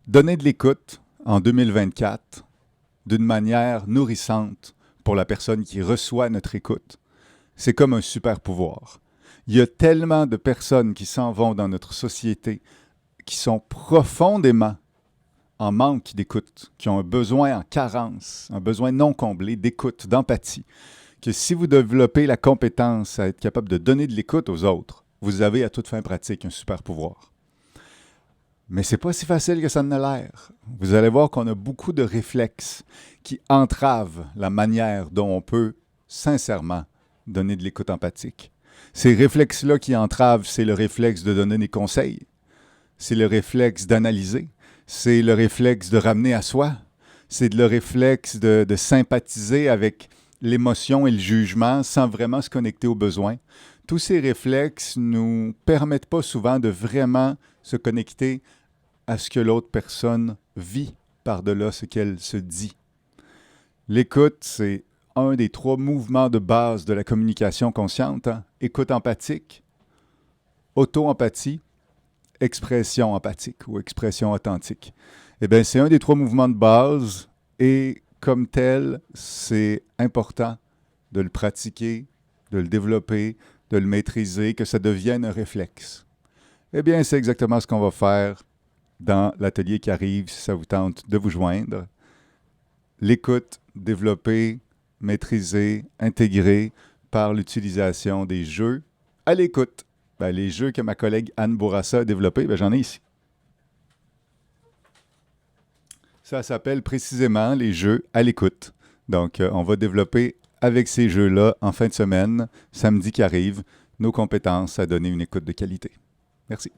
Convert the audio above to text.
Donner de l'écoute en 2024 d'une manière nourrissante pour la personne qui reçoit notre écoute, c'est comme un super pouvoir. Il y a tellement de personnes qui s'en vont dans notre société qui sont profondément en manque d'écoute, qui ont un besoin en carence, un besoin non comblé d'écoute, d'empathie, que si vous développez la compétence à être capable de donner de l'écoute aux autres, vous avez à toute fin pratique un super pouvoir. Mais c'est pas si facile que ça en a l'air. Vous allez voir qu'on a beaucoup de réflexes qui entravent la manière dont on peut sincèrement donner de l'écoute empathique. Ces réflexes-là qui entravent, c'est le réflexe de donner des conseils, c'est le réflexe d'analyser, c'est le réflexe de ramener à soi, c'est le réflexe de sympathiser avec l'émotion et le jugement sans vraiment se connecter aux besoins. Tous ces réflexes ne nous permettent pas souvent de vraiment se connecter à ce que l'autre personne vit par-delà ce qu'elle se dit. L'écoute, c'est un des 3 mouvements de base de la communication consciente. Écoute empathique, auto-empathie, expression empathique ou expression authentique. Eh bien, c'est un des 3 mouvements de base et comme tel, c'est important de le pratiquer, de le développer, de le maîtriser, que ça devienne un réflexe. Eh bien, c'est exactement ce qu'on va faire dans l'atelier qui arrive, si ça vous tente de vous joindre. L'écoute développée, maîtrisée, intégrée par l'utilisation des jeux à l'écoute. Ben, les jeux que ma collègue Anne Bourassa a développés, ben, j'en ai ici. Ça s'appelle précisément les jeux à l'écoute. Donc, on va développer avec ces jeux-là en fin de semaine, samedi qui arrive, nos compétences à donner une écoute de qualité. Merci.